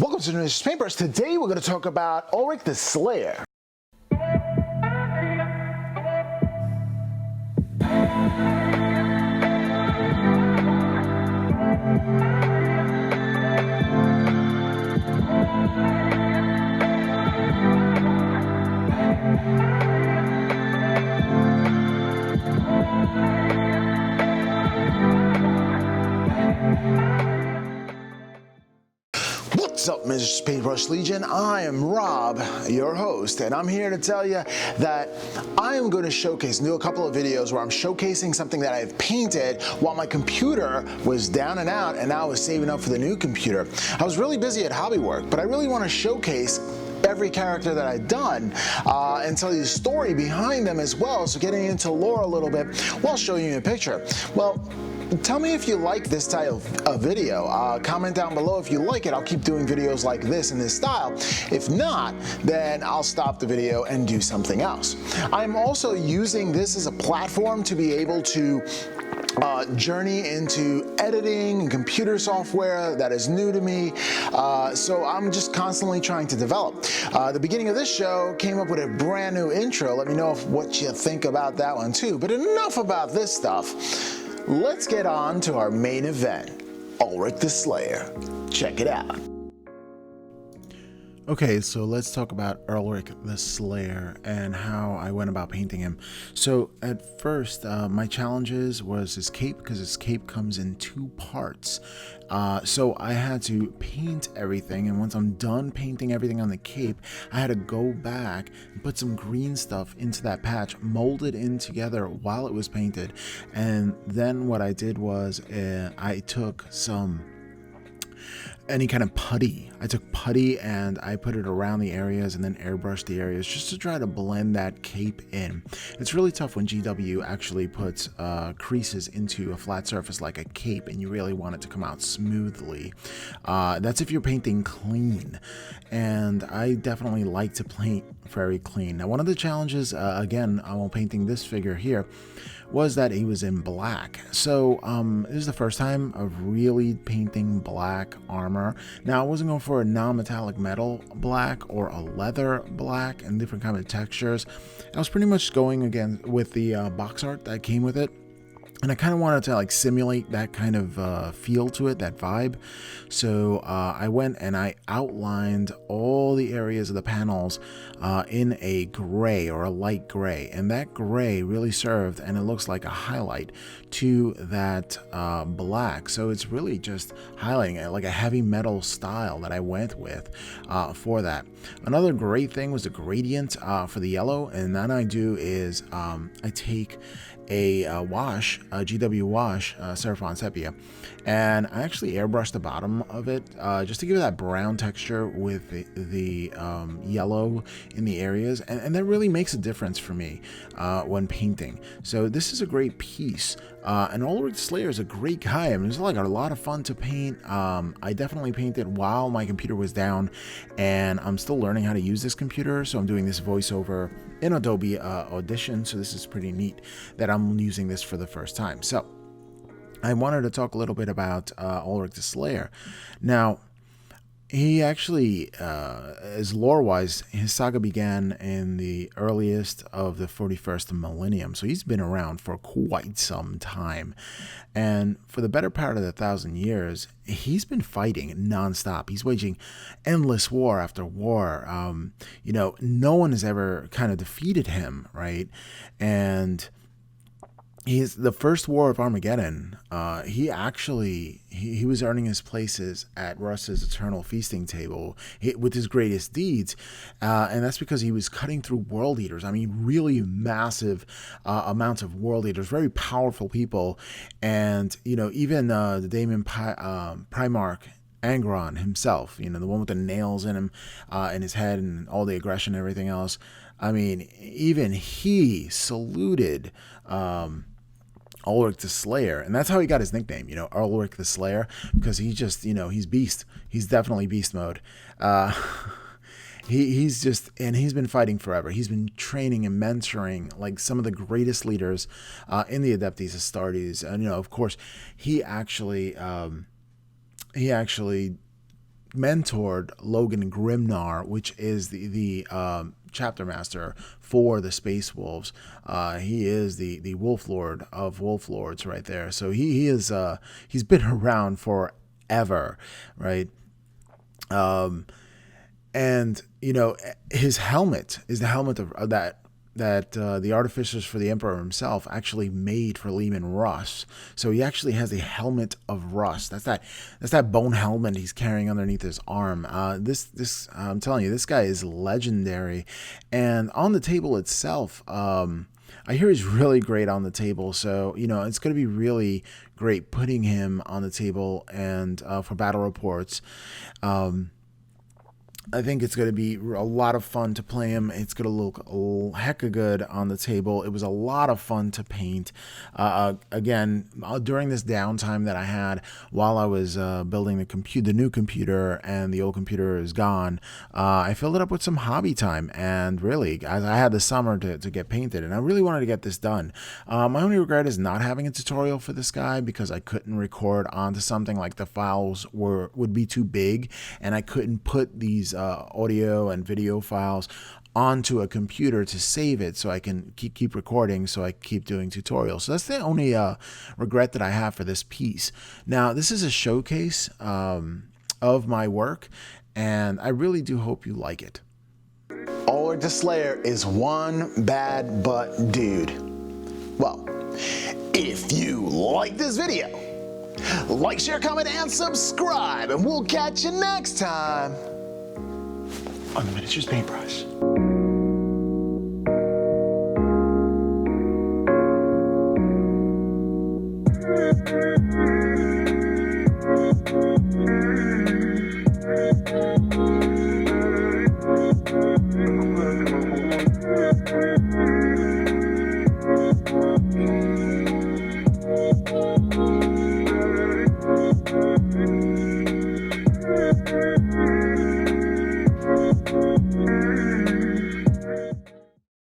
Welcome to the newest Paintbrush. Today we're going to talk about Ulrik the Slayer. What's up, Mr. Paintbrush Legion? I am Rob, your host, and I'm here to tell you that I am going to do a couple of videos where I'm showcasing something that I've painted while my computer was down and out, and now I was saving up for the new computer. I was really busy at hobby work, but I really want to showcase every character that I've done and tell you the story behind them as well, so getting into lore a little bit while showing you a picture. Well, tell me if you like this style of video. Comment down below if you like it. I'll keep doing videos like this in this style. If not, then I'll stop the video and do something else. I'm also using this as a platform to be able to journey into editing and computer software that is new to me, so I'm just constantly trying to develop. The beginning of this show came up with a brand new intro. Let me know what you think about that one too. But enough about this stuff. Let's get on to our main event, Ulrik the Slayer. Check it out. Okay, so let's talk about Ulrik the Slayer and how I went about painting him. So at first, my challenges was his cape, because his cape comes in two parts. So I had to paint everything, and once I'm done painting everything on the cape, I had to go back and put some green stuff into that patch, mold it in together while it was painted. And then what I did was I took any kind of putty. I took putty and I put it around the areas and then airbrushed the areas just to try to blend that cape in. It's really tough when GW actually puts creases into a flat surface like a cape and you really want it to come out smoothly. That's if you're painting clean, and I definitely like to paint very clean. Now, one of the challenges, again, while painting this figure here, was that he was in black. So this is the first time of really painting black armor. Now, I wasn't going for a non-metallic metal black or a leather black and different kind of textures. I was pretty much going again with the box art that came with it. And I kind of wanted to like simulate that kind of feel to it, that vibe. So I went and I outlined all the areas of the panels in a gray or a light gray. And that gray really served, and it looks like a highlight to that black. So it's really just highlighting it, like a heavy metal style that I went with for that. Another great thing was the gradient for the yellow. And then I do is I take a wash, a GW wash, Seraphon Sepia, and I actually airbrushed the bottom of it just to give it that brown texture with the yellow in the areas, and that really makes a difference for me when painting. So this is a great piece, and Ulrik the Slayer is a great guy. I mean, it's like a lot of fun to paint. I definitely painted while my computer was down, and I'm still learning how to use this computer, so I'm doing this voiceover in Adobe Audition, so this is pretty neat that I'm using this for the first time. So I wanted to talk a little bit about Ulrik the Slayer. Now, he actually, as lore-wise, his saga began in the earliest of the 41st millennium, so he's been around for quite some time. And for the better part of the 1,000 years, he's been fighting nonstop. He's waging endless war after war. You know, no one has ever kind of defeated him, right? And he's the first war of Armageddon. He was earning his places at Russ's eternal feasting table with his greatest deeds, and that's because he was cutting through world eaters. I mean, really massive amounts of world eaters, very powerful people, and you know, even the Daemon Primarch Angron himself, you know, the one with the nails in him, in his head, and all the aggression and everything else. I mean, even he saluted Ulrik the Slayer, and that's how he got his nickname, you know, Ulrik the Slayer, because he just, you know, he's beast. He's definitely beast mode. He's been fighting forever. He's been training and mentoring like some of the greatest leaders in the Adeptus Astartes, and you know, of course, he actually mentored Logan Grimnar, which is the chapter master for the Space Wolves. He is the Wolf Lord of Wolf Lords right there. So he's been around forever, right? And you know, his helmet is the helmet of that the artificers for the Emperor himself actually made for Leman Russ. So he actually has a helmet of rust. That's that bone helmet he's carrying underneath his arm. This I'm telling you, this guy is legendary. And on the table itself, I hear he's really great on the table. So, you know, it's going to be really great putting him on the table and for battle reports. I think it's going to be a lot of fun to play him. It's going to look a hecka good on the table. It was a lot of fun to paint. Again, during this downtime that I had while I was building the new computer and the old computer is gone, I filled it up with some hobby time. And really, I had the summer to get painted, and I really wanted to get this done. My only regret is not having a tutorial for this guy because I couldn't record onto something, like the files would be too big, and I couldn't put these audio and video files onto a computer to save it so I can keep recording, so I keep doing tutorials. So that's the only regret that I have for this piece. Now, this is a showcase of my work, and I really do hope you like it. Ulrik the Slayer is one bad butt dude. Well, if you like this video, like, share, comment, and subscribe, and we'll catch you next time on the Miniatures Paintbrush.